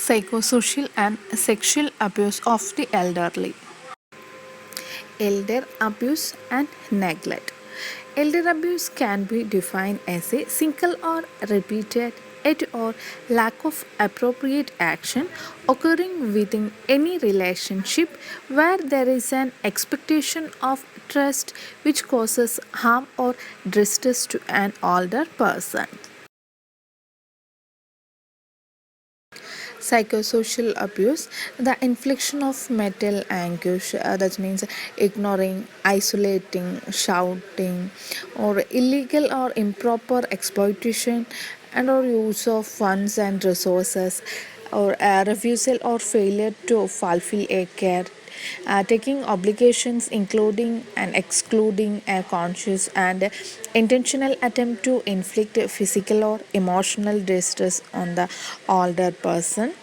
Psychosocial and sexual abuse of the elderly. Elder abuse and neglect. Elder abuse can be defined as a single or repeated act or lack of appropriate action occurring within any relationship where there is an expectation of trust which causes harm or distress to an older person. Psychosocial abuse, the infliction of mental anguish, that means ignoring, isolating, shouting, or illegal or improper exploitation and or use of funds and resources, or a refusal or failure to fulfill a care, taking obligations including and excluding a conscious and intentional attempt to inflict physical or emotional distress on the older person.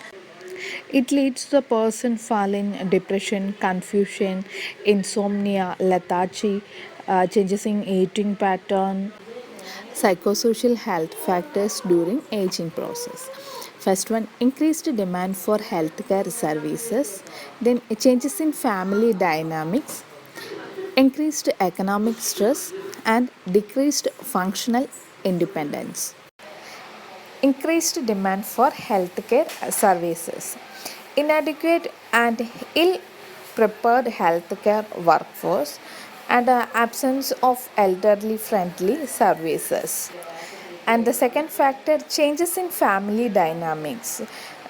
It leads the person falling depression, confusion, insomnia, lethargy, changes in eating pattern. Psychosocial health factors during aging process. First one, increased demand for healthcare services. Then changes in family dynamics, increased economic stress, and decreased functional independence. Increased demand for healthcare services. Inadequate and ill prepared healthcare workforce and absence of elderly friendly services. And the second factor, changes in family dynamics.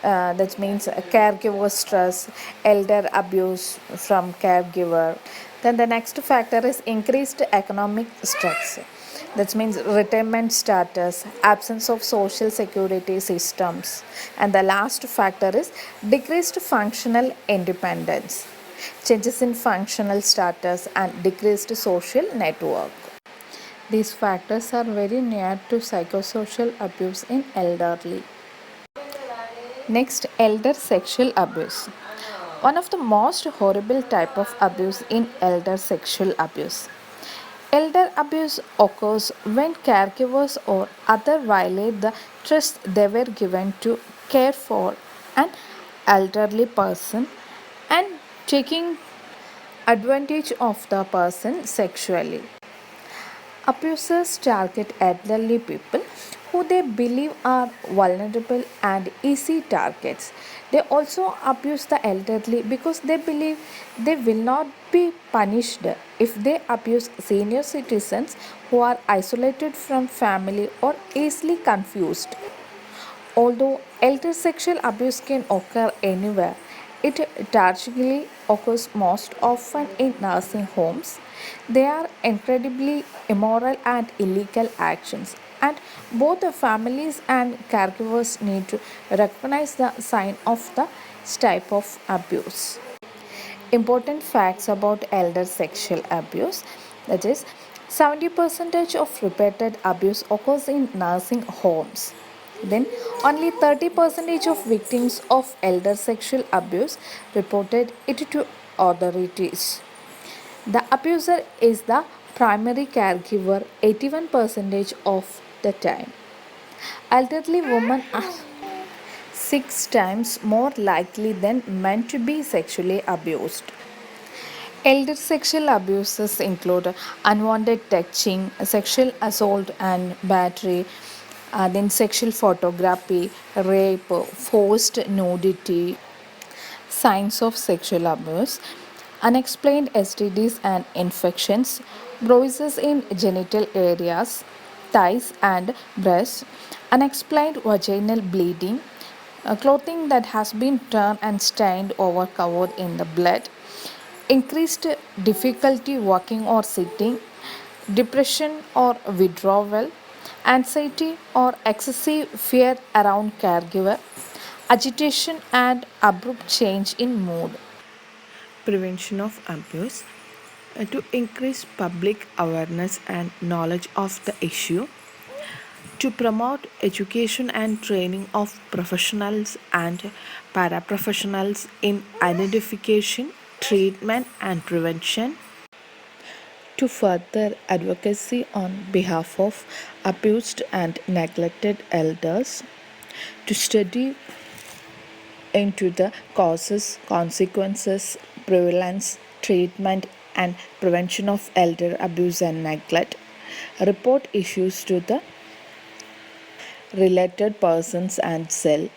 That means caregiver stress, elder abuse from caregiver. Then the next factor is increased economic stress. That means retirement status, absence of social security systems. And the last factor is decreased functional independence, changes in functional status, and decreased social network. These factors are very near to psychosocial abuse in elderly. Next, elder sexual abuse. One of the most horrible type of abuse in elder sexual abuse. Elder abuse occurs when caregivers or other violate the trust they were given to care for an elderly person and taking advantage of the person sexually. Abusers target elderly people who they believe are vulnerable and easy targets. They also abuse the elderly because they believe they will not be punished if they abuse senior citizens who are isolated from family or easily confused. Although elder sexual abuse can occur anywhere, it tragically occurs most often in nursing homes. They are incredibly immoral and illegal actions, and both the families and caregivers need to recognize the sign of the type of abuse. Important facts about elder sexual abuse, that is 70% of repeated abuse occurs in nursing homes. Then only 30% of victims of elder sexual abuse reported it to authorities. The abuser is the primary caregiver 81% of the time. Elderly women are 6 times more likely than men to be sexually abused. Elder sexual abuses include unwanted touching, sexual assault and battery, then sexual photography, rape, forced nudity. Signs of sexual abuse: unexplained STDs and infections, bruises in genital areas, thighs and breasts, unexplained vaginal bleeding, clothing that has been torn and stained or covered in the blood, increased difficulty walking or sitting, depression or withdrawal, anxiety or excessive fear around caregiver, agitation and abrupt change in mood. Prevention of abuse, to increase public awareness and knowledge of the issue, to promote education and training of professionals and paraprofessionals in identification, treatment, and prevention, to further advocacy on behalf of abused and neglected elders, to study into the causes, consequences, prevalence, treatment, and prevention of elder abuse and neglect. Report issues to the related persons and cell.